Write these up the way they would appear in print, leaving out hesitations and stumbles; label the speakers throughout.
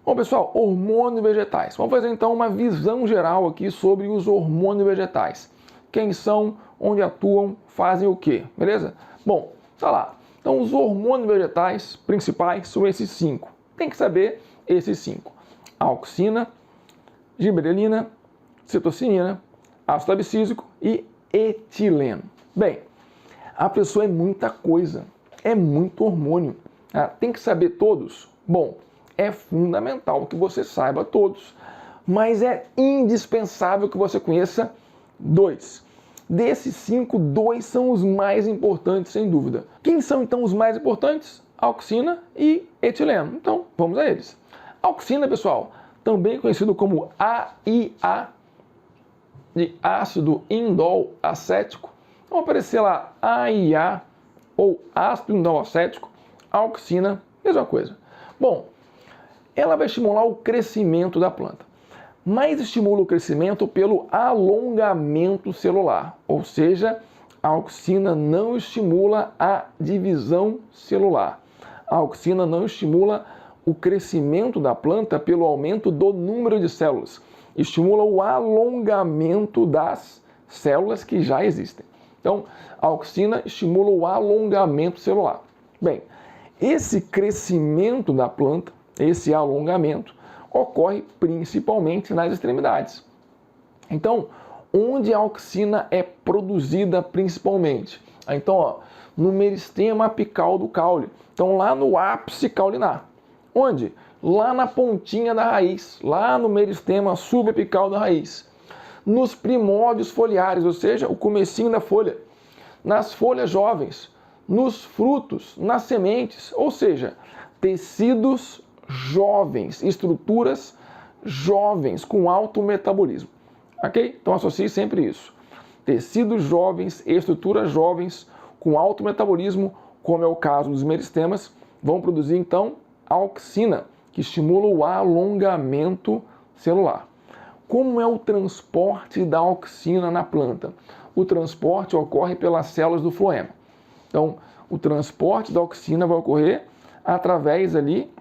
Speaker 1: Bom, pessoal, hormônios vegetais. Vamos fazer então uma visão geral aqui sobre os hormônios vegetais. Quem são, onde atuam, fazem o quê, beleza? Bom, tá lá. Então, os hormônios vegetais principais são esses 5. Tem que saber esses 5. Auxina, gibberelina, citocinina, ácido abscísico e etileno. Bem, a pessoa é muita coisa, é muito hormônio. Tem que saber todos? Bom, é fundamental que você saiba todos, mas é indispensável que você conheça 2. Desses 5, 2 são os mais importantes, sem dúvida. Quem são então os mais importantes? Auxina e etileno. Então, vamos a eles. Auxina, pessoal, também conhecido como AIA, de ácido indol acético. Vai aparecer lá AIA ou ácido indol acético, auxina, mesma coisa. Bom, ela vai estimular o crescimento da planta, mas estimula o crescimento pelo alongamento celular, ou seja, a auxina não estimula a divisão celular. A auxina não estimula o crescimento da planta pelo aumento do número de células, estimula o alongamento das células que já existem. Então, a auxina estimula o alongamento celular. Bem, esse crescimento da planta, esse alongamento, ocorre principalmente nas extremidades. Então, onde a auxina é produzida principalmente? Então, no meristema apical do caule. Então, lá no ápice caulinar. Onde? Lá na pontinha da raiz, lá no meristema subapical da raiz. Nos primórdios foliares, ou seja, o comecinho da folha. Nas folhas jovens, nos frutos, nas sementes, ou seja, tecidos jovens, estruturas jovens com alto metabolismo. Ok? Então associe sempre isso. Tecidos jovens, estruturas jovens com alto metabolismo, como é o caso dos meristemas, vão produzir então auxina, que estimula o alongamento celular. Como é o transporte da auxina na planta? O transporte ocorre pelas células do floema. Então, o transporte da auxina vai ocorrer através ali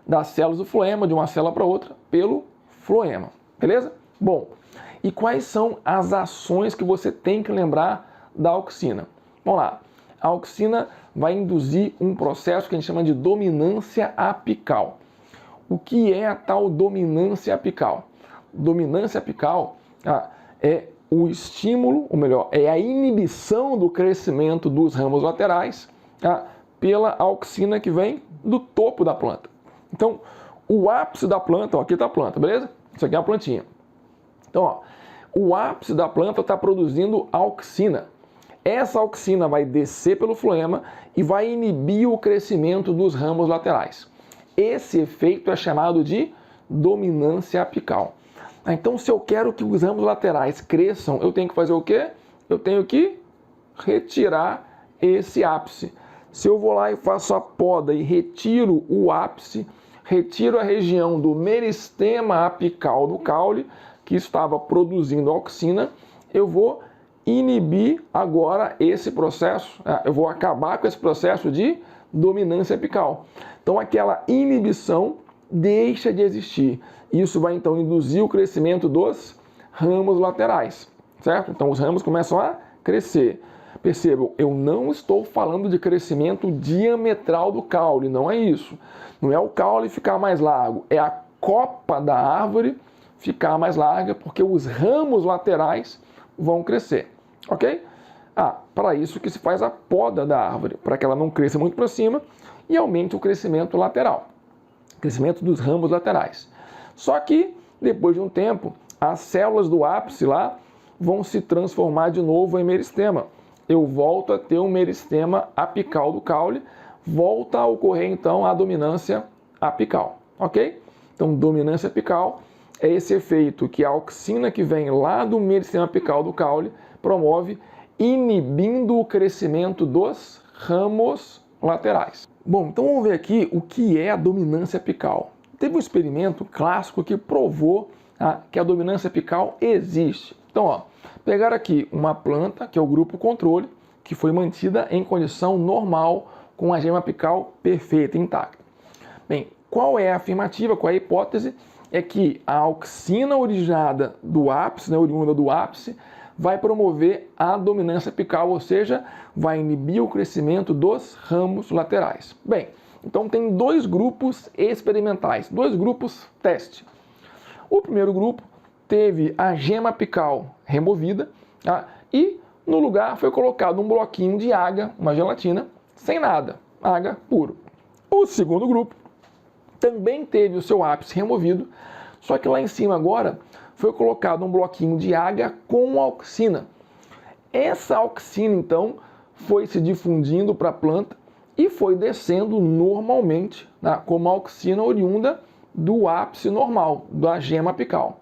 Speaker 1: das células do floema, de uma célula para outra, pelo floema. Beleza? Bom, e quais são as ações que você tem que lembrar da auxina? Vamos lá. A auxina vai induzir um processo que a gente chama de dominância apical. O que é a tal dominância apical? Dominância apical é o estímulo, ou melhor, é a inibição do crescimento dos ramos laterais pela auxina que vem do topo da planta. Então, o ápice da planta, aqui está a planta, beleza? Isso aqui é a plantinha. Então, o ápice da planta está produzindo auxina. Essa auxina vai descer pelo floema e vai inibir o crescimento dos ramos laterais. Esse efeito é chamado de dominância apical. Então, se eu quero que os ramos laterais cresçam, eu tenho que fazer o quê? Eu tenho que retirar esse ápice. Se eu vou lá e faço a poda e retiro o ápice, retiro a região do meristema apical do caule, que estava produzindo auxina, eu vou inibir agora esse processo, eu vou acabar com esse processo de dominância apical. Então, aquela inibição deixa de existir. Isso vai, então, induzir o crescimento dos ramos laterais, certo? Então, os ramos começam a crescer. Percebam, eu não estou falando de crescimento diametral do caule, não é isso. Não é o caule ficar mais largo, é a copa da árvore ficar mais larga, porque os ramos laterais vão crescer, ok? Para isso que se faz a poda da árvore, para que ela não cresça muito para cima e aumente o crescimento lateral, crescimento dos ramos laterais. Só que, depois de um tempo, as células do ápice lá vão se transformar de novo em meristema. Eu volto a ter um meristema apical do caule, volta a ocorrer então a dominância apical, ok? Então, dominância apical é esse efeito que a auxina que vem lá do meristema apical do caule promove, inibindo o crescimento dos ramos laterais. Bom, então vamos ver aqui o que é a dominância apical. Teve um experimento clássico que provou que a dominância apical existe. Então, pegaram aqui uma planta, que é o grupo controle, que foi mantida em condição normal, com a gema apical perfeita, intacta. Bem, qual é a afirmativa, qual é a hipótese? É que a auxina originada do ápice, né, oriunda do ápice, vai promover a dominância apical, ou seja, vai inibir o crescimento dos ramos laterais. Bem, então tem dois grupos experimentais, dois grupos teste. O primeiro grupo teve a gema apical removida, tá? E no lugar foi colocado um bloquinho de agar, uma gelatina, sem nada, agar puro. O segundo grupo também teve o seu ápice removido, só que lá em cima agora foi colocado um bloquinho de agar com auxina. Essa auxina, então, foi se difundindo para a planta e foi descendo normalmente, tá? Como auxina oriunda do ápice normal, da gema apical.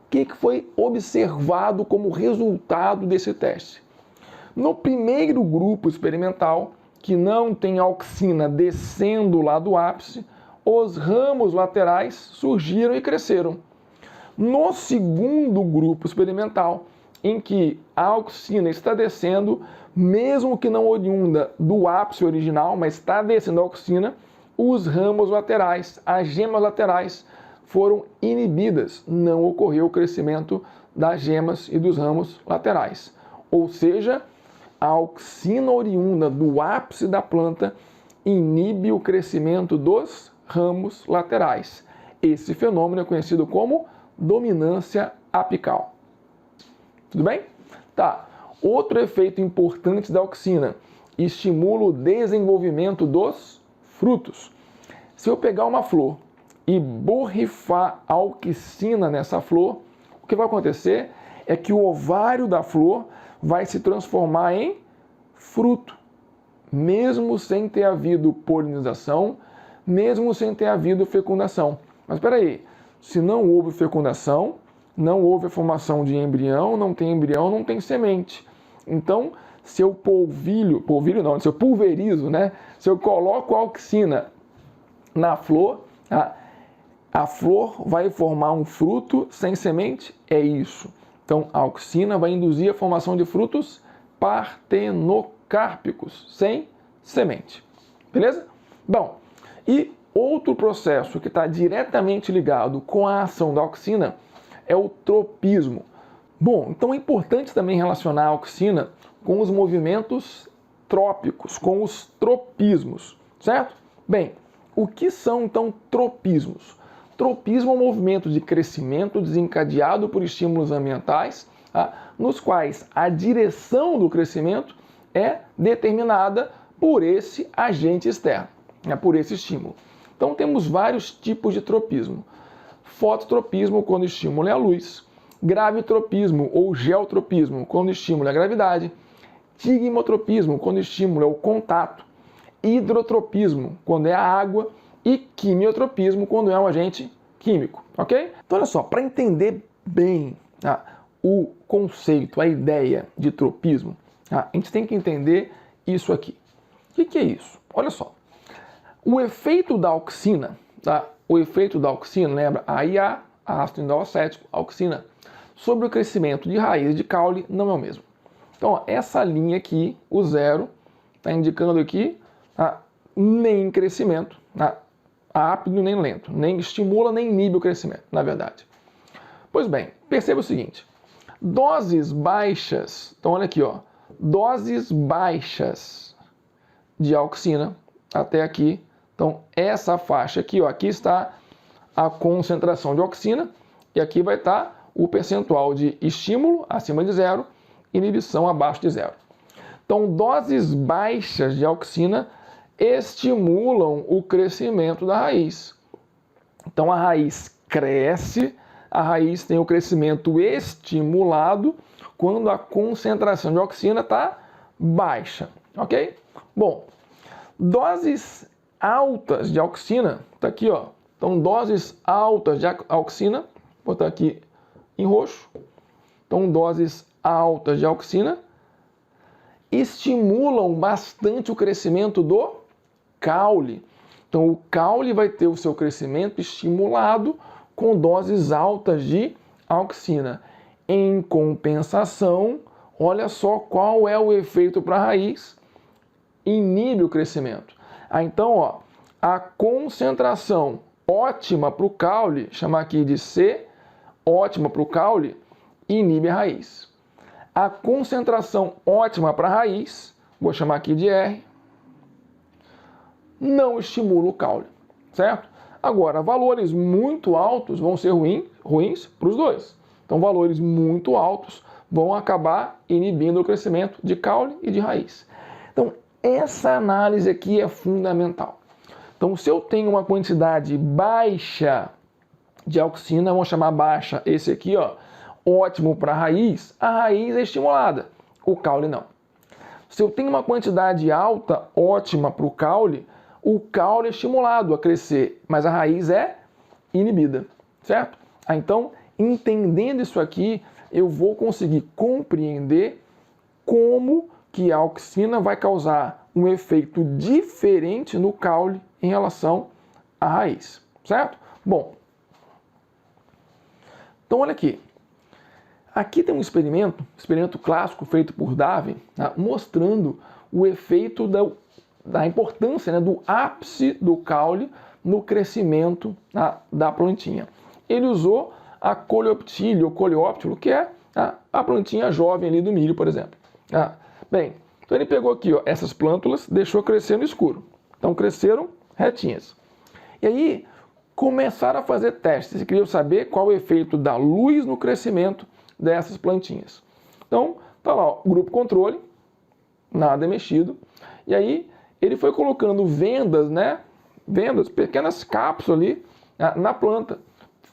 Speaker 1: O que foi observado como resultado desse teste? No primeiro grupo experimental, que não tem auxina descendo lá do ápice, os ramos laterais surgiram e cresceram. No segundo grupo experimental, em que a auxina está descendo, mesmo que não oriunda do ápice original, mas está descendo a auxina, os ramos laterais, as gemas laterais, foram inibidas. Não ocorreu o crescimento das gemas e dos ramos laterais. Ou seja, a auxina oriunda do ápice da planta inibe o crescimento dos ramos laterais. Esse fenômeno é conhecido como dominância apical. Tudo bem? Tá. Outro efeito importante da auxina: estimula o desenvolvimento dos frutos. Se eu pegar uma flor e borrifar auxina nessa flor, o que vai acontecer é que o ovário da flor vai se transformar em fruto, mesmo sem ter havido polinização, mesmo sem ter havido fecundação. Mas espera aí, se não houve fecundação, não houve a formação de embrião, não tem semente. Então, se eu se eu pulverizo, né? Se eu coloco auxina na flor, a flor vai formar um fruto sem semente? É isso. Então, a auxina vai induzir a formação de frutos partenocárpicos, sem semente. Beleza? Bom, e outro processo que está diretamente ligado com a ação da auxina é o tropismo. Bom, então é importante também relacionar a auxina com os movimentos trópicos, com os tropismos, certo? Bem, o que são então tropismos? Tropismo é um movimento de crescimento desencadeado por estímulos ambientais, tá? Nos quais a direção do crescimento é determinada por esse agente externo, por esse estímulo. Então temos vários tipos de tropismo. Fototropismo, quando o estímulo é a luz. Gravitropismo ou geotropismo, quando o estímulo é a gravidade. Tigmotropismo, quando o estímulo é o contato. Hidrotropismo, quando é a água. E quimiotropismo, quando é um agente químico, ok? Então olha só, para entender bem o conceito, a ideia de tropismo, a gente tem que entender isso aqui. O que é isso? Olha só, o efeito da auxina, lembra? AIA, ácido indolacético, auxina, sobre o crescimento de raiz de caule não é o mesmo. Então, ó, essa linha aqui, o zero, está indicando aqui nem crescimento, rápido nem lento, nem estimula nem inibe o crescimento, na verdade. Pois bem, perceba o seguinte, doses baixas, então olha aqui, ó, doses baixas de auxina até aqui, então essa faixa aqui, ó, aqui está a concentração de auxina e aqui vai estar o percentual de estímulo acima de zero, inibição abaixo de zero. Então doses baixas de auxina estimulam o crescimento da raiz. Então a raiz cresce, a raiz tem o crescimento estimulado quando a concentração de auxina está baixa, ok? Bom, doses altas de auxina, está aqui, ó. Então doses altas de auxina, vou botar aqui em roxo. Então doses altas de auxina estimulam bastante o crescimento do caule. Então, o caule vai ter o seu crescimento estimulado com doses altas de auxina. Em compensação, olha só qual é o efeito para a raiz. Inibe o crescimento. Então, ó, a concentração ótima para o caule, chamar aqui de C, ótima para o caule, inibe a raiz. A concentração ótima para a raiz, vou chamar aqui de R, não estimula o caule, certo? Agora, valores muito altos vão ser ruins para os dois. Então, valores muito altos vão acabar inibindo o crescimento de caule e de raiz. Então, essa análise aqui é fundamental. Então, se eu tenho uma quantidade baixa de auxina, vamos chamar baixa esse aqui, ó, ótimo para a raiz é estimulada, o caule não. Se eu tenho uma quantidade alta, ótima para o caule é estimulado a crescer, mas a raiz é inibida, certo? Então, entendendo isso aqui, eu vou conseguir compreender como que a auxina vai causar um efeito diferente no caule em relação à raiz, certo? Bom, então olha aqui. Aqui tem um experimento clássico feito por Darwin, tá, mostrando o efeito da importância, né, do ápice do caule no crescimento da plantinha. Ele usou a coleoptile ou coleóptilo, que é a plantinha jovem ali do milho, por exemplo. Bem, então ele pegou aqui, ó, essas plântulas, deixou crescer no escuro. Então cresceram retinhas. E aí começaram a fazer testes. Eles queriam saber qual o efeito da luz no crescimento dessas plantinhas. Então, tá lá, ó, grupo controle, nada é mexido. E aí ele foi colocando vendas, né? Vendas, pequenas cápsulas ali na planta,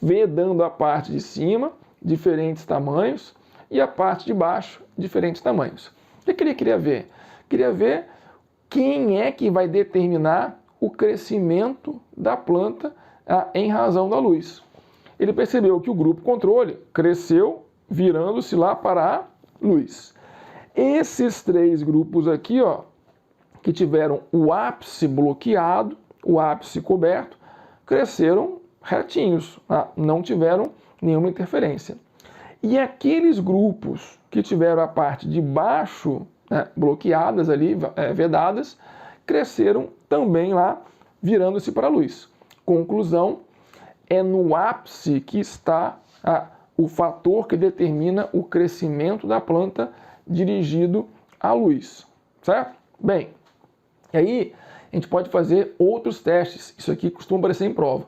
Speaker 1: vedando a parte de cima, diferentes tamanhos, e a parte de baixo, diferentes tamanhos. O que ele queria ver? Queria ver quem é que vai determinar o crescimento da planta em razão da luz. Ele percebeu que o grupo controle cresceu virando-se lá para a luz. Esses três grupos aqui, ó, que tiveram o ápice bloqueado, o ápice coberto, cresceram retinhos, não tiveram nenhuma interferência. E aqueles grupos que tiveram a parte de baixo, né, bloqueadas ali, vedadas, cresceram também lá, virando-se para a luz. Conclusão, é no ápice que está o fator que determina o crescimento da planta dirigido à luz, certo? Bem, e aí a gente pode fazer outros testes, isso aqui costuma aparecer em prova.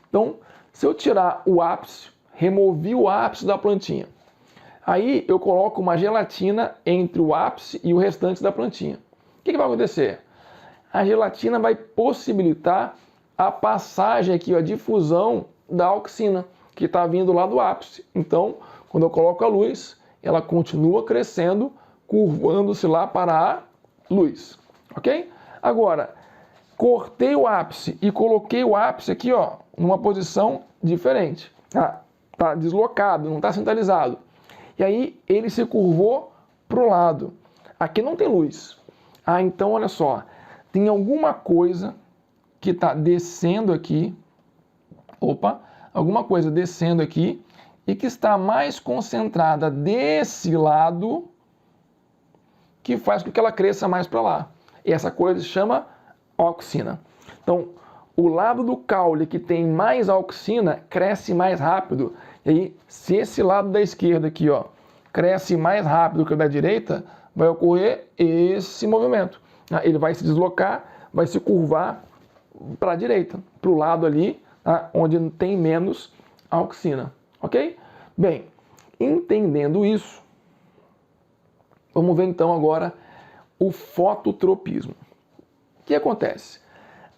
Speaker 1: Então, se eu tirar o ápice, removi o ápice da plantinha, aí eu coloco uma gelatina entre o ápice e o restante da plantinha. O que vai acontecer? A gelatina vai possibilitar a passagem aqui, a difusão da auxina, que está vindo lá do ápice. Então, quando eu coloco a luz, ela continua crescendo, curvando-se lá para a luz, ok? Agora, cortei o ápice e coloquei o ápice aqui, ó, numa posição diferente. Tá deslocado, não está centralizado. E aí, ele se curvou para o lado. Aqui não tem luz. Então, olha só, tem alguma coisa que está descendo aqui, alguma coisa descendo aqui e que está mais concentrada desse lado, que faz com que ela cresça mais para lá. E essa coisa se chama auxina. Então, o lado do caule que tem mais auxina cresce mais rápido. E aí, se esse lado da esquerda aqui, ó, cresce mais rápido que o da direita, vai ocorrer esse movimento. Ele vai se deslocar, vai se curvar para a direita, para o lado ali, onde tem menos auxina, ok? Bem, entendendo isso, vamos ver então agora o fototropismo. O que acontece?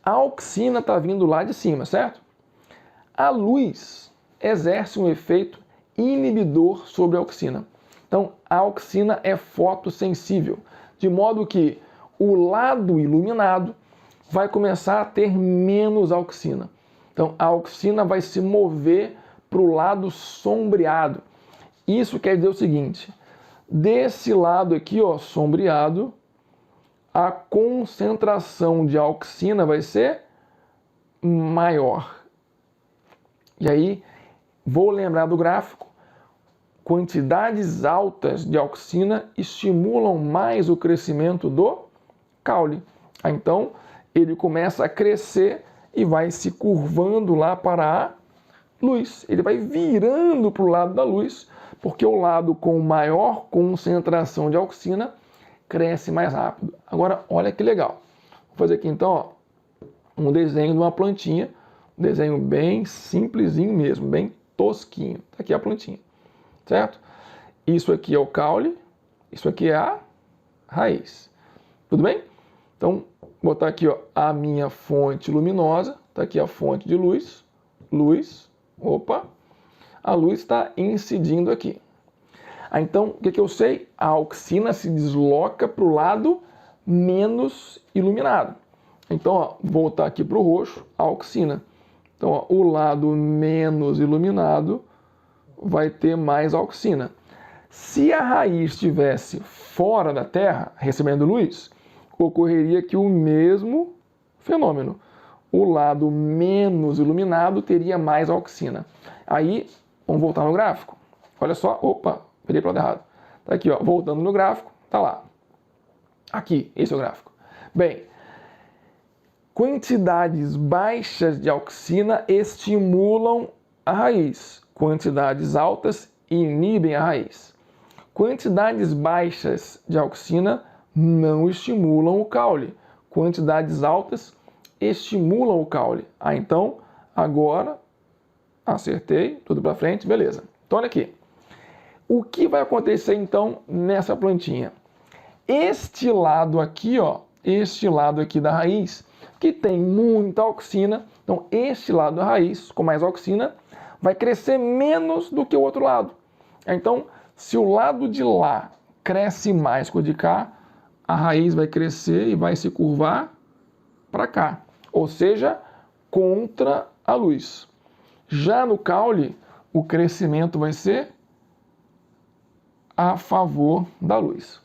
Speaker 1: A auxina está vindo lá de cima, certo? A luz exerce um efeito inibidor sobre a auxina. Então, a auxina é fotossensível, de modo que o lado iluminado vai começar a ter menos auxina. Então, a auxina vai se mover para o lado sombreado. Isso quer dizer o seguinte, desse lado aqui, ó, sombreado, a concentração de auxina vai ser maior. E aí, vou lembrar do gráfico, quantidades altas de auxina estimulam mais o crescimento do caule. Então, ele começa a crescer e vai se curvando lá para a luz. Ele vai virando para o lado da luz, porque o lado com maior concentração de auxina cresce mais rápido. Agora, olha que legal. Vou fazer aqui então, ó, um desenho de uma plantinha, um desenho bem simplesinho mesmo, bem tosquinho. Tá aqui a plantinha, certo? Isso aqui é o caule, isso aqui é a raiz. Tudo bem? Então, vou botar aqui, ó, a minha fonte luminosa. Tá aqui a fonte de luz. Luz. Opa! A luz está incidindo aqui. Então, o que eu sei? A auxina se desloca para o lado menos iluminado. Então, ó, vou voltar aqui para o roxo, a auxina. Então, ó, o lado menos iluminado vai ter mais auxina. Se a raiz estivesse fora da Terra, recebendo luz, ocorreria que o mesmo fenômeno. O lado menos iluminado teria mais auxina. Aí, vamos voltar no gráfico. Olha só, opa, virei para o lado errado. Tá aqui, ó, voltando no gráfico, tá lá. Aqui, esse é o gráfico. Bem, quantidades baixas de auxina estimulam a raiz. Quantidades altas inibem a raiz. Quantidades baixas de auxina não estimulam o caule. Quantidades altas estimulam o caule. Ah, então, agora, acertei, tudo para frente, beleza. Então, olha aqui. O que vai acontecer, então, nessa plantinha? Este lado aqui, ó, este lado aqui da raiz, que tem muita auxina, então este lado da raiz, com mais auxina, vai crescer menos do que o outro lado. Então, se o lado de lá cresce mais que o de cá, a raiz vai crescer e vai se curvar para cá, ou seja, contra a luz. Já no caule, o crescimento vai ser a favor da luz.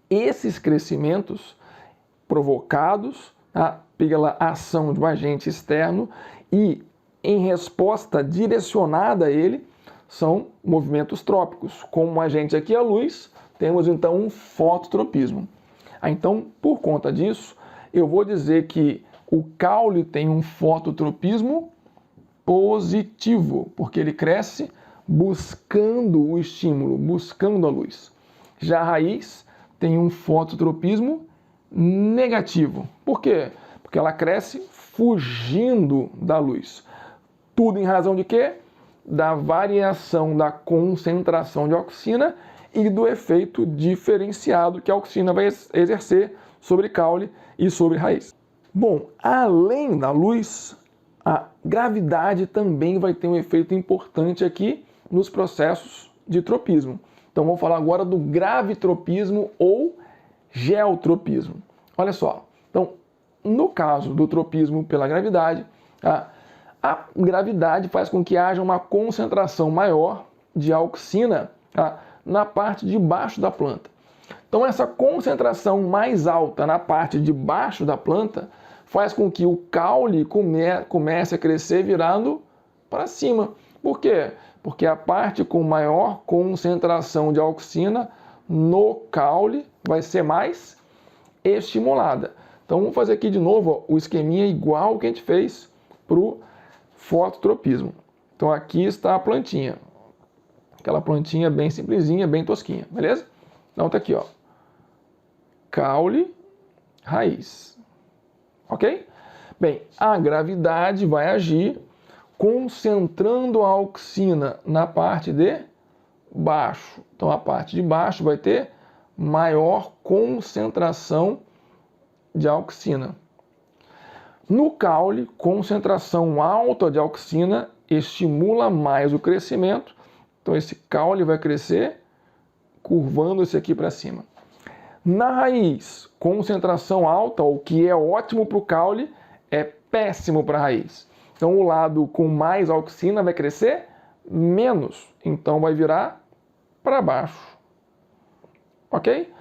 Speaker 1: Esses crescimentos provocados pela ação de um agente externo e em resposta direcionada a ele, são movimentos trópicos. Como a agente aqui é a luz, temos então um fototropismo. Então, por conta disso, eu vou dizer que o caule tem um fototropismo positivo, porque ele cresce buscando o estímulo, buscando a luz. Já a raiz tem um fototropismo negativo. Por quê? Porque ela cresce fugindo da luz. Tudo em razão de quê? Da variação da concentração de auxina e do efeito diferenciado que a auxina vai exercer sobre caule e sobre raiz. Bom, além da luz, a gravidade também vai ter um efeito importante aqui nos processos de tropismo. Então vamos falar agora do gravitropismo ou geotropismo. Olha só, então no caso do tropismo pela gravidade, a gravidade faz com que haja uma concentração maior de auxina na parte de baixo da planta. Então essa concentração mais alta na parte de baixo da planta faz com que o caule comece a crescer virando para cima. Por quê? Porque a parte com maior concentração de auxina no caule vai ser mais estimulada. Então vamos fazer aqui de novo o esqueminha igual que a gente fez para o fototropismo. Então aqui está a plantinha. Aquela plantinha bem simplesinha, bem tosquinha, beleza? Então tá aqui, ó. Caule, raiz. Ok? Bem, a gravidade vai agir concentrando a auxina na parte de baixo. Então a parte de baixo vai ter maior concentração de auxina. No caule, concentração alta de auxina estimula mais o crescimento. Então esse caule vai crescer curvando esse aqui para cima. Na raiz, concentração alta, o que é ótimo para o caule, é péssimo para a raiz. Então o lado com mais auxina vai crescer menos, então vai virar para baixo. Ok?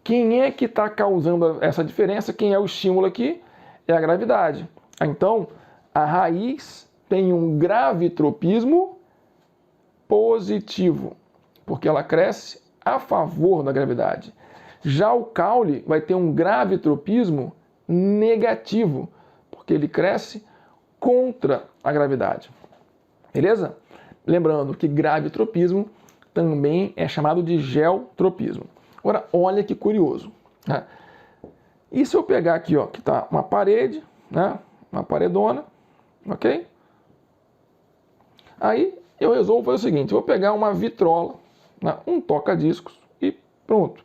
Speaker 1: Quem é que está causando essa diferença? Quem é o estímulo aqui? É a gravidade. Então a raiz tem um gravitropismo positivo, porque ela cresce a favor da gravidade. Já o caule vai ter um gravitropismo negativo, porque ele cresce contra a gravidade. Beleza? Lembrando que gravitropismo também é chamado de geotropismo. Agora, olha que curioso, né? E se eu pegar aqui, ó, que está uma parede, né? Uma paredona, ok? Aí eu resolvo fazer o seguinte, eu vou pegar uma vitrola, né? Um toca-discos e pronto.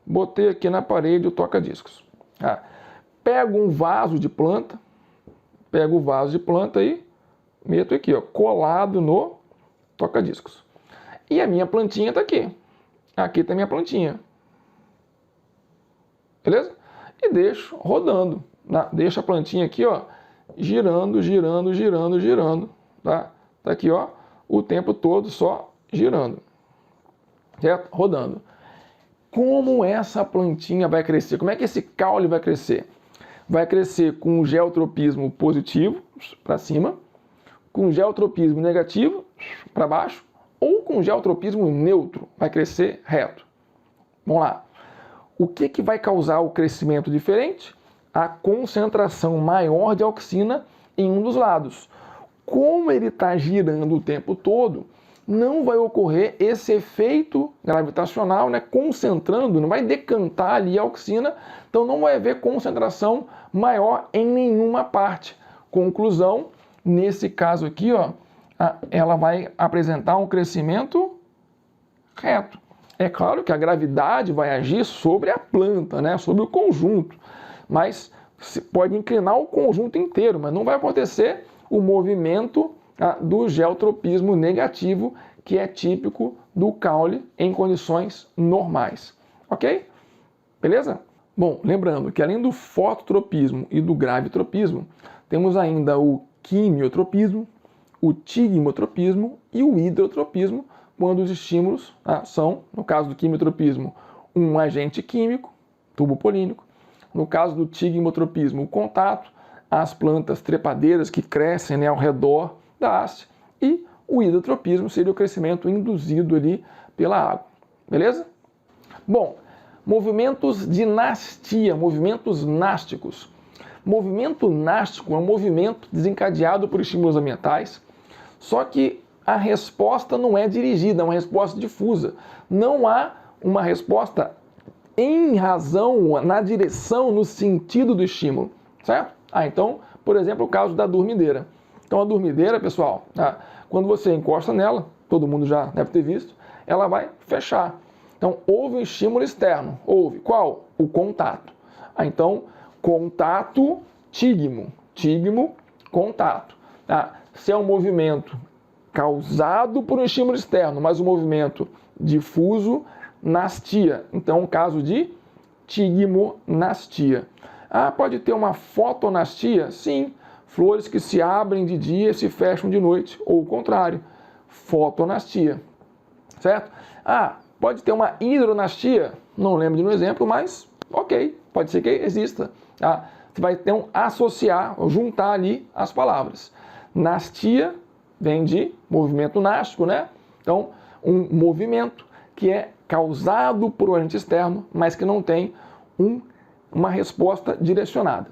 Speaker 1: Botei aqui na parede o toca-discos. Tá? Pego um vaso de planta, e meto aqui, ó, colado no toca-discos. E a minha plantinha está aqui. Aqui está a minha plantinha. Beleza? E deixo rodando. Tá? Deixo a plantinha aqui, ó, girando. Tá? Tá aqui, ó, o tempo todo só girando. Certo? Rodando. Como essa plantinha vai crescer? Como é que esse caule vai crescer? Vai crescer com geotropismo positivo, para cima, com geotropismo negativo, para baixo, ou com geotropismo neutro, vai crescer reto. Vamos lá. O que vai causar o crescimento diferente? A concentração maior de auxina em um dos lados. Como ele está girando o tempo todo, não vai ocorrer esse efeito gravitacional, né, concentrando, não vai decantar ali a auxina, então não vai haver concentração maior em nenhuma parte. Conclusão, nesse caso aqui, ó, ela vai apresentar um crescimento reto. É claro que a gravidade vai agir sobre a planta, né, sobre o conjunto, mas pode inclinar o conjunto inteiro, mas não vai acontecer o movimento do geotropismo negativo, que é típico do caule em condições normais. Ok? Beleza? Bom, lembrando que além do fototropismo e do gravitropismo, temos ainda o quimiotropismo, o tigmotropismo e o hidrotropismo, quando os estímulos são, no caso do quimiotropismo, um agente químico, tubo polínico. No caso do tigmotropismo, o contato, as plantas trepadeiras que crescem, né, ao redor da haste, e o hidrotropismo seria o crescimento induzido ali pela água. Beleza? Bom, movimentos de nastia, movimentos násticos. Movimento nástico é um movimento desencadeado por estímulos ambientais, só que a resposta não é dirigida, é uma resposta difusa. Não há uma resposta em razão, na direção, no sentido do estímulo, certo? Então, por exemplo, o caso da dormideira. Então, a dormideira, pessoal, quando você encosta nela, todo mundo já deve ter visto, ela vai fechar. Então, houve um estímulo externo. Houve. Qual? O contato. Então, contato, tigmo. Tigmo, contato. Se é um movimento causado por um estímulo externo, mas um movimento difuso, nastia. Então, um caso de tigmonastia. Pode ter uma fotonastia? Sim. Flores que se abrem de dia e se fecham de noite. Ou o contrário. Fotonastia. Certo? Pode ter uma hidronastia? Não lembro de um exemplo, mas ok. Pode ser que exista. Você vai ter associar, juntar ali as palavras. Nastia vem de movimento nástico, né? Então, um movimento que é causado por um agente externo, mas que não tem uma resposta direcionada.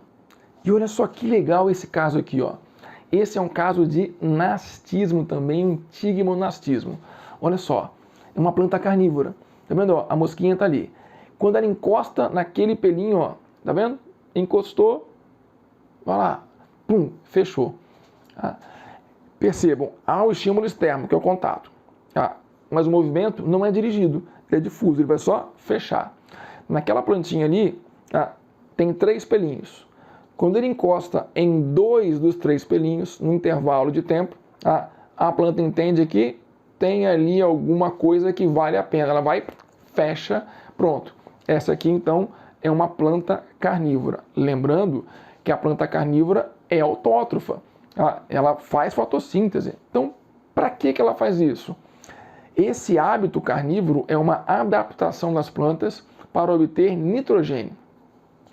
Speaker 1: E olha só que legal esse caso aqui, ó. Esse é um caso de nastismo também, um tigmonastismo. Olha só, é uma planta carnívora. Tá vendo? Ó, a mosquinha tá ali. Quando ela encosta naquele pelinho, ó, tá vendo? Encostou, vai lá, pum, fechou. Percebam, há o estímulo externo, que é o contato. Mas o movimento não é dirigido, é difuso, ele vai só fechar. Naquela plantinha ali, tem 3 pelinhos. Quando ele encosta em 2 dos 3 pelinhos, no intervalo de tempo, a planta entende que tem ali alguma coisa que vale a pena. Ela vai, fecha, pronto. Essa aqui, então, é uma planta carnívora. Lembrando que a planta carnívora é autótrofa. Ela faz fotossíntese. Então, para que ela faz isso? Esse hábito carnívoro é uma adaptação das plantas para obter nitrogênio.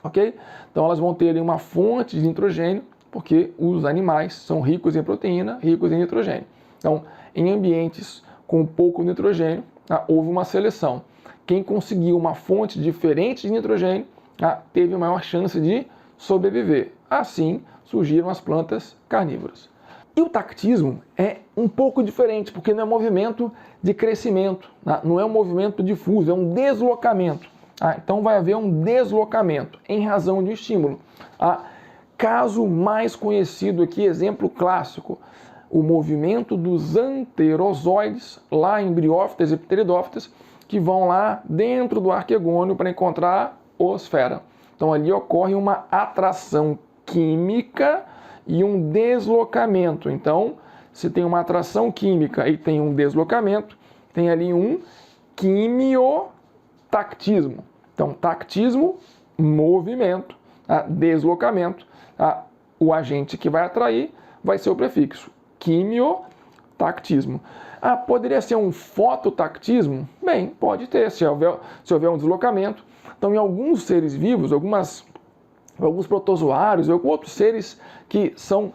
Speaker 1: Ok? Então, elas vão ter ali uma fonte de nitrogênio, porque os animais são ricos em proteína, ricos em nitrogênio. Então, em ambientes com pouco nitrogênio, houve uma seleção. Quem conseguiu uma fonte diferente de nitrogênio teve maior chance de sobreviver. Assim surgiram as plantas carnívoras. E o tactismo é um pouco diferente, porque não é movimento de crescimento, não é um movimento difuso, é um deslocamento. Então vai haver um deslocamento em razão de estímulo. Caso mais conhecido aqui, exemplo clássico, o movimento dos anterozoides, lá em briófitas e pteridófitas, que vão lá dentro do arquegônio para encontrar osfera. Então ali ocorre uma atração química e um deslocamento. Então, se tem uma atração química e tem um deslocamento, tem ali um quimiotactismo. Então, tactismo, movimento, deslocamento. O agente que vai atrair vai ser o prefixo quimiotactismo. Poderia ser um fototactismo? Bem, pode ter, se houver um deslocamento. Então, em alguns seres vivos, alguns protozoários, ou outros seres que são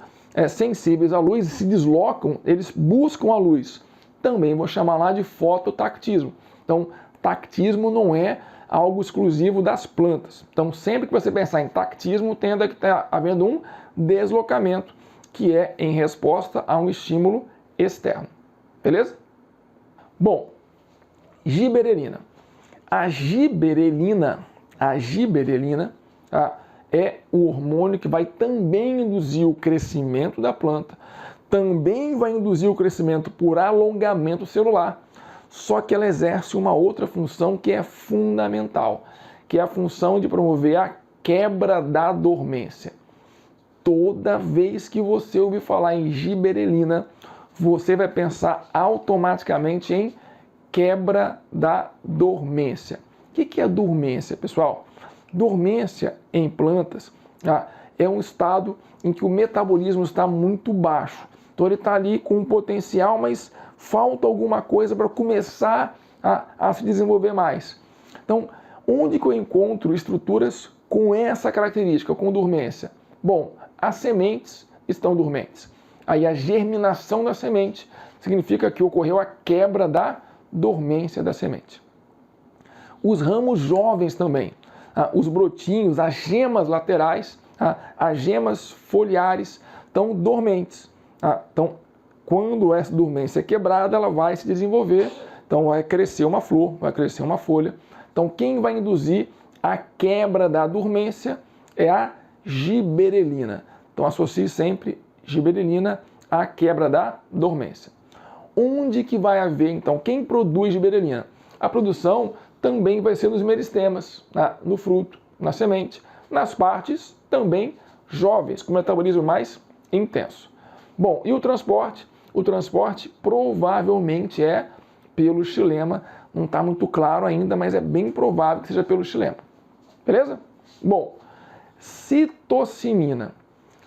Speaker 1: sensíveis à luz e se deslocam, eles buscam a luz. Também vou chamar lá de fototactismo. Então, tactismo não é algo exclusivo das plantas. Então, sempre que você pensar em tactismo, tenda que estar havendo um deslocamento, que é em resposta a um estímulo externo. Beleza? Bom, giberelina. A giberelina é o hormônio que vai também induzir o crescimento da planta, também vai induzir o crescimento por alongamento celular, só que ela exerce uma outra função que é fundamental, que é a função de promover a quebra da dormência. Toda vez que você ouvir falar em giberelina, você vai pensar automaticamente em quebra da dormência. O que é dormência, pessoal? Dormência em plantas é um estado em que o metabolismo está muito baixo. Então ele está ali com um potencial, mas falta alguma coisa para começar a se desenvolver mais. Então, onde que eu encontro estruturas com essa característica, com dormência? Bom, as sementes estão dormentes. Aí a germinação da semente significa que ocorreu a quebra da dormência da semente. Os ramos jovens também, os brotinhos, as gemas laterais, as gemas foliares estão dormentes. Então, quando essa dormência é quebrada, ela vai se desenvolver, então vai crescer uma flor, vai crescer uma folha. Então, quem vai induzir a quebra da dormência é a giberelina. Então, associe sempre giberelina à quebra da dormência. Onde que vai haver, então, quem produz giberelina? A produção também vai ser nos meristemas, no fruto, na semente, nas partes também jovens, com metabolismo mais intenso. Bom, e o transporte? O transporte provavelmente é pelo xilema, não está muito claro ainda, mas é bem provável que seja pelo xilema. Beleza? Bom, citocinina.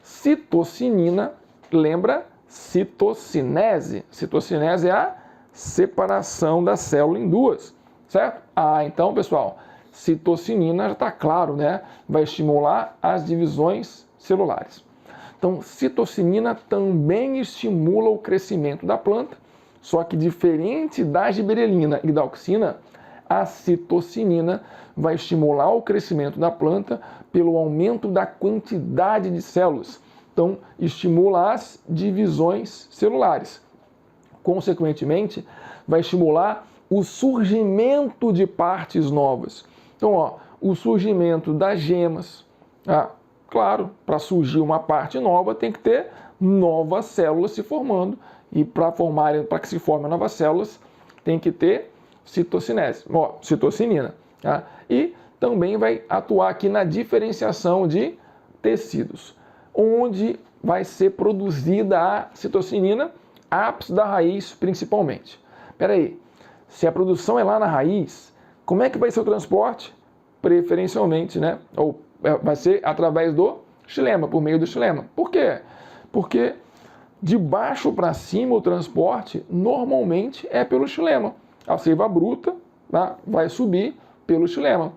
Speaker 1: Citocinina, lembra? Citocinese. Citocinese é a separação da célula em duas, certo? Então, pessoal, citocinina já está claro, né? Vai estimular as divisões celulares. Então, citocinina também estimula o crescimento da planta, só que diferente da giberelina e da auxina, a citocinina vai estimular o crescimento da planta pelo aumento da quantidade de células. Então, estimula as divisões celulares. Consequentemente, vai estimular o surgimento de partes novas. Então, o surgimento das gemas. Claro, para surgir uma parte nova, tem que ter novas células se formando. E para que se formem novas células, tem que ter citocinina. E também vai atuar aqui na diferenciação de tecidos, onde vai ser produzida a citocinina, ápice da raiz principalmente. Espera aí, se a produção é lá na raiz, como é que vai ser o transporte? Preferencialmente, né? Ou vai ser através do xilema, por meio do xilema. Por quê? Porque de baixo para cima o transporte normalmente é pelo xilema. A seiva bruta vai subir pelo xilema.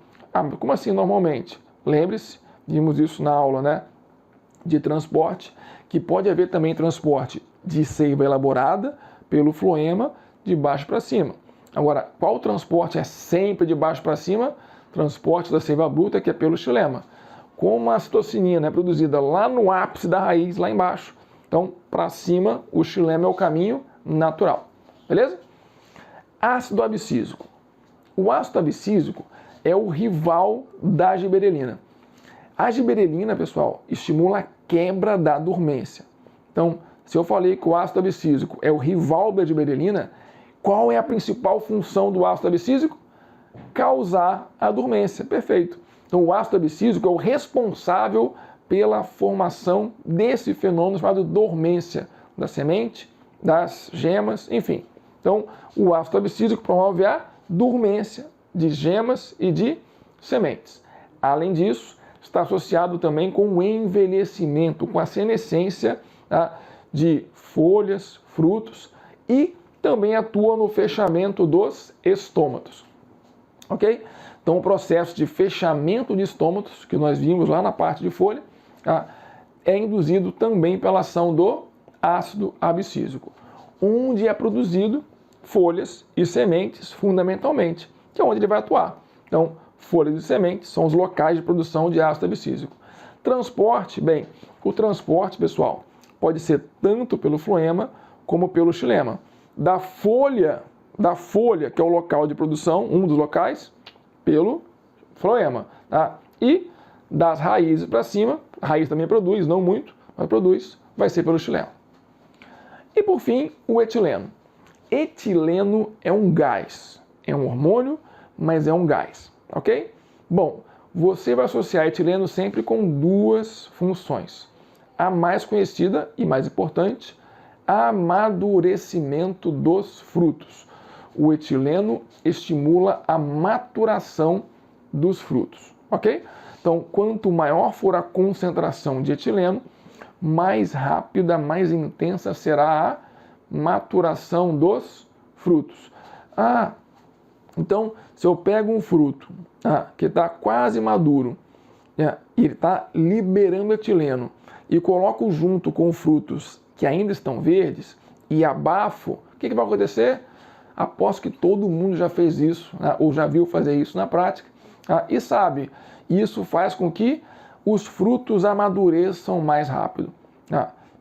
Speaker 1: Como assim normalmente? Lembre-se, vimos isso na aula, né, de transporte, que pode haver também transporte de seiva elaborada pelo floema de baixo para cima. Agora, qual transporte é sempre de baixo para cima? Transporte da seiva bruta, que é pelo xilema. como a citocinina é produzida lá no ápice da raiz, lá embaixo, então para cima o xilema é o caminho natural, beleza? Ácido abscísico. O ácido abscísico é o rival da giberelina. A giberelina, pessoal, estimula a quebra da dormência. Então, se eu falei que o ácido abscísico é o rival da giberelina, qual é a principal função do ácido abscísico? Causar a dormência, perfeito. Então, o ácido abscísico é o responsável pela formação desse fenômeno chamado dormência da semente, das gemas, enfim. Então, o ácido abscísico promove a dormência de gemas e de sementes. Além disso, está associado também com o envelhecimento, com a senescência, tá, de folhas, frutos, e também atua no fechamento dos estômatos. Ok? Então, o processo de fechamento de estômatos, que nós vimos lá na parte de folha, tá, é induzido também pela ação do ácido abscísico, onde é produzido folhas e sementes, fundamentalmente, que é onde ele vai atuar. Então, folhas e sementes são os locais de produção de ácido abscísico. Transporte, bem, o transporte, pessoal, pode ser tanto pelo floema como pelo xilema. Da folha, que é o local de produção, um dos locais, pelo floema, tá? E das raízes para cima, a raiz também produz, não muito, mas produz, vai ser pelo xilema. E por fim, o etileno. Etileno é um gás, é um hormônio, mas é um gás, ok? Bom, você vai associar etileno sempre com duas funções. A mais conhecida e mais importante, amadurecimento dos frutos. O etileno estimula a maturação dos frutos, ok? Então, quanto maior for a concentração de etileno, mais rápida, mais intensa será a maturação dos frutos. Então, se eu pego um fruto que está quase maduro, e ele está liberando etileno, e coloco junto com frutos que ainda estão verdes, e abafo, o que vai acontecer? Aposto que todo mundo já fez isso, ou já viu fazer isso na prática, e sabe, isso faz com que os frutos amadureçam mais rápido.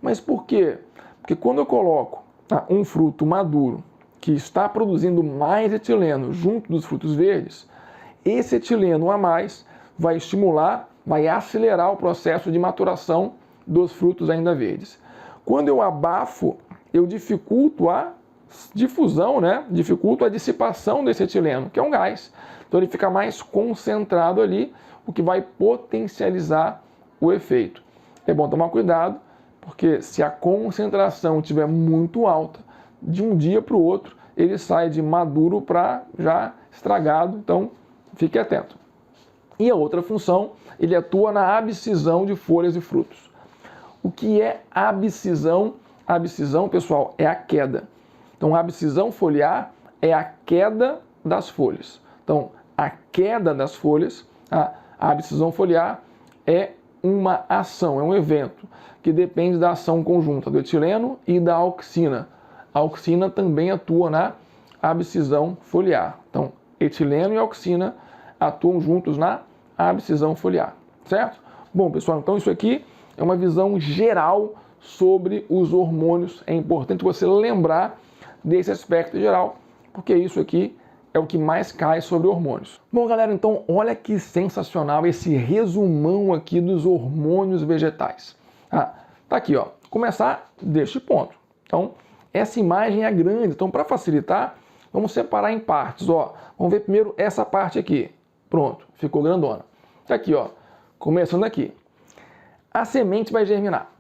Speaker 1: Mas por quê? Porque quando eu coloco um fruto maduro que está produzindo mais etileno junto dos frutos verdes, esse etileno a mais vai estimular, vai acelerar o processo de maturação dos frutos ainda verdes. Quando eu abafo, eu dificulto a difusão, dificulto a dissipação desse etileno, que é um gás. Então ele fica mais concentrado ali, o que vai potencializar o efeito. É bom tomar cuidado, porque se a concentração estiver muito alta, de um dia para o outro, ele sai de maduro para já estragado, então fique atento. E a outra função, ele atua na abscisão de folhas e frutos. O que é abscisão? Abscisão, pessoal, é a queda. Então, a abscisão foliar é a queda das folhas. Então, a queda das folhas, a abscisão foliar é uma ação, é um evento que depende da ação conjunta do etileno e da auxina. A auxina também atua na abscisão foliar. Então, etileno e auxina atuam juntos na abscisão foliar, certo? Bom, pessoal, então isso aqui é uma visão geral sobre os hormônios. É importante você lembrar desse aspecto geral, porque isso aqui é o que mais cai sobre hormônios. Bom, galera, então olha que sensacional esse resumão aqui dos hormônios vegetais. Tá aqui, ó. Começar deste ponto. Então, essa imagem é grande, então para facilitar, vamos separar em partes, ó. Vamos ver primeiro essa parte aqui. Pronto, ficou grandona. Tá aqui, ó. Começando aqui. A semente vai germinar.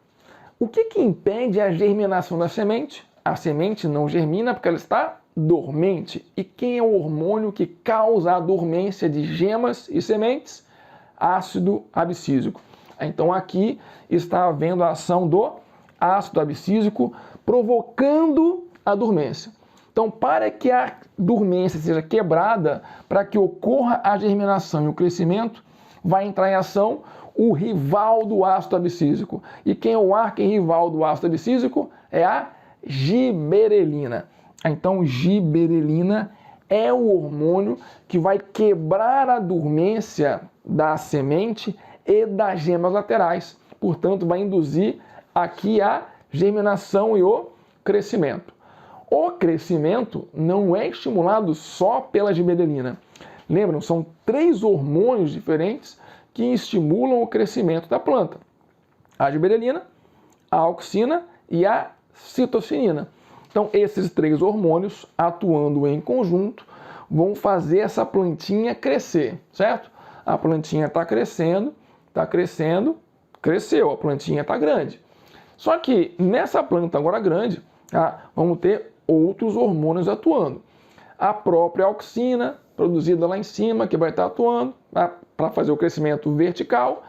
Speaker 1: O que impede a germinação da semente? A semente não germina porque ela está dormente. E quem é o hormônio que causa a dormência de gemas e sementes? Ácido abscísico. Então aqui está havendo a ação do ácido abscísico provocando a dormência. Então, para que a dormência seja quebrada, para que ocorra a germinação e o crescimento, vai entrar em ação o rival do ácido abscísico. E quem é o arquirrival do ácido abscísico? É a giberelina. Então, giberelina é o hormônio que vai quebrar a dormência da semente e das gemas laterais. Portanto, vai induzir aqui a germinação e o crescimento. O crescimento não é estimulado só pela gibberelina. Lembram, são 3 hormônios diferentes que estimulam o crescimento da planta. A gibberelina, a auxina e a citocinina. Então, esses 3 hormônios, atuando em conjunto, vão fazer essa plantinha crescer, certo? A plantinha está crescendo, cresceu, a plantinha está grande. Só que nessa planta agora grande, vamos ter outros hormônios atuando. A própria auxina, produzida lá em cima, que vai estar atuando para fazer o crescimento vertical.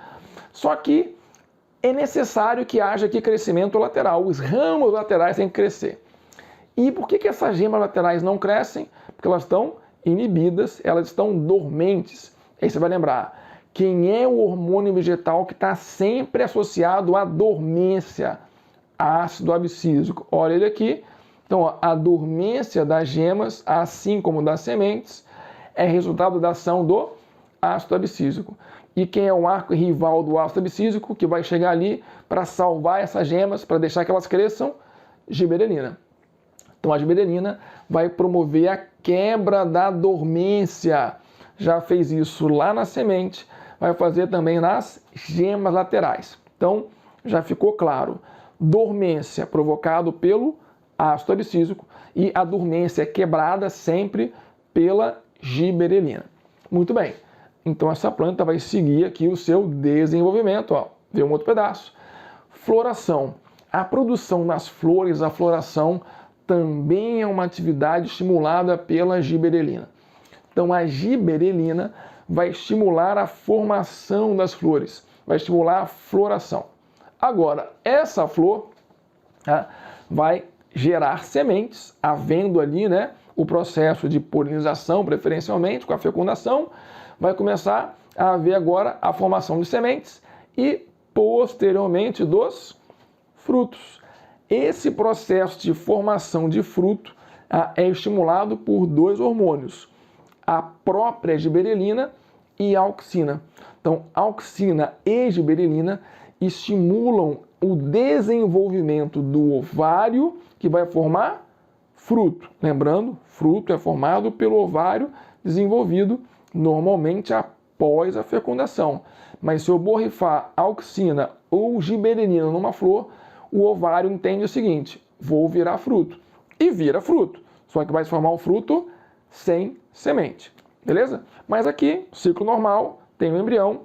Speaker 1: Só que é necessário que haja aqui crescimento lateral. Os ramos laterais têm que crescer. E por que essas gemas laterais não crescem? Porque elas estão inibidas, elas estão dormentes. Aí você vai lembrar, quem é o hormônio vegetal que está sempre associado à dormência? Ácido abscísico. Olha ele aqui. Então, a dormência das gemas, assim como das sementes, é resultado da ação do ácido abscísico. E quem é o arco rival do ácido abscísico, que vai chegar ali para salvar essas gemas, para deixar que elas cresçam? Gibberelina. Então, a gibberelina vai promover a quebra da dormência. Já fez isso lá na semente, vai fazer também nas gemas laterais. Então, já ficou claro. Dormência provocado pelo ácido abscísico e a dormência é quebrada sempre pela gibberelina. Muito bem. Então, essa planta vai seguir aqui o seu desenvolvimento. Vê um outro pedaço. Floração. A produção das flores, a floração, também é uma atividade estimulada pela gibberelina. Então, a gibberelina vai estimular a formação das flores, vai estimular a floração. Agora, essa flor vai gerar sementes, havendo ali o processo de polinização, preferencialmente, com a fecundação, vai começar a haver agora a formação de sementes e, posteriormente, dos frutos. Esse processo de formação de fruto é estimulado por 2 hormônios, a própria gibberelina e a auxina. Então, auxina e gibberelina estimulam o desenvolvimento do ovário, que vai formar fruto. Lembrando, fruto é formado pelo ovário desenvolvido normalmente após a fecundação. Mas se eu borrifar auxina ou gibberelina numa flor, o ovário entende o seguinte: vou virar fruto. E vira fruto. Só que vai se formar um fruto sem semente. Beleza? Mas aqui, ciclo normal, tem o embrião,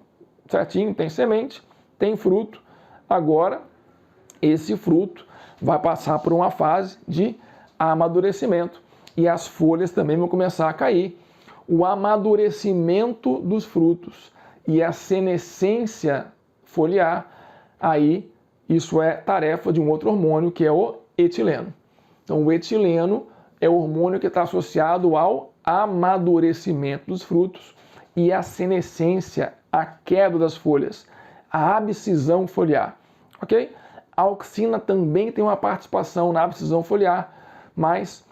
Speaker 1: certinho, tem semente, tem fruto. Agora, esse fruto vai passar por uma fase de amadurecimento. E as folhas também vão começar a cair. O amadurecimento dos frutos e a senescência foliar, aí isso é tarefa de um outro hormônio, que é o etileno. Então, o etileno é o hormônio que está associado ao amadurecimento dos frutos e a senescência, a queda das folhas, a abscisão foliar. Ok? A auxina também tem uma participação na abscisão foliar, mas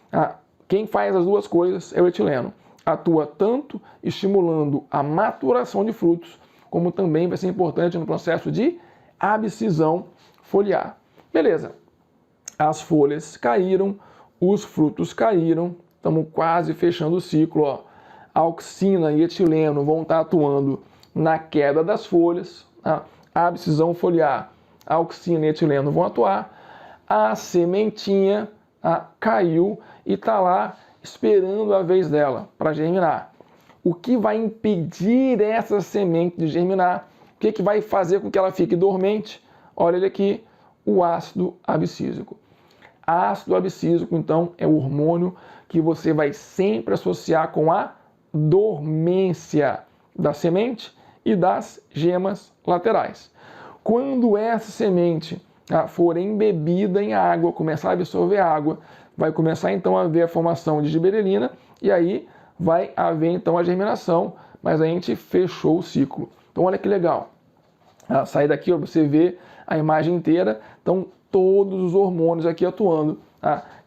Speaker 1: quem faz as duas coisas é o etileno. Atua tanto estimulando a maturação de frutos, como também vai ser importante no processo de abscisão foliar. Beleza. As folhas caíram, os frutos caíram, estamos quase fechando o ciclo. Auxina e etileno vão estar atuando na queda das folhas, a abscisão foliar, auxina e etileno vão atuar, a sementinha caiu e está lá esperando a vez dela para germinar. O que vai impedir essa semente de germinar? O que vai fazer com que ela fique dormente? Olha ele aqui, o ácido abscísico. Ácido abscísico, então, é o hormônio que você vai sempre associar com a dormência da semente e das gemas laterais. Quando essa semente for embebida em água, começar a absorver água, vai começar então a haver a formação de gibberelina e aí vai haver então a germinação, mas a gente fechou o ciclo. Então olha que legal. Sair daqui, você vê a imagem inteira, então todos os hormônios aqui atuando,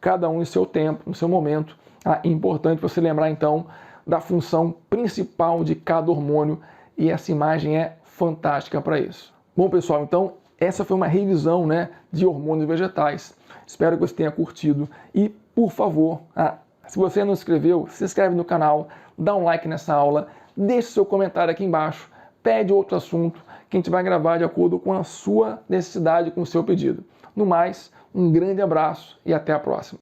Speaker 1: cada um em seu tempo, no seu momento. É importante você lembrar então da função principal de cada hormônio e essa imagem é fantástica para isso. Bom, pessoal, então essa foi uma revisão, né, de hormônios vegetais. Espero que você tenha curtido e, por favor, se você não se inscreveu, se inscreve no canal, dá um like nessa aula, deixe seu comentário aqui embaixo, pede outro assunto que a gente vai gravar de acordo com a sua necessidade, com o seu pedido. No mais, um grande abraço e até a próxima.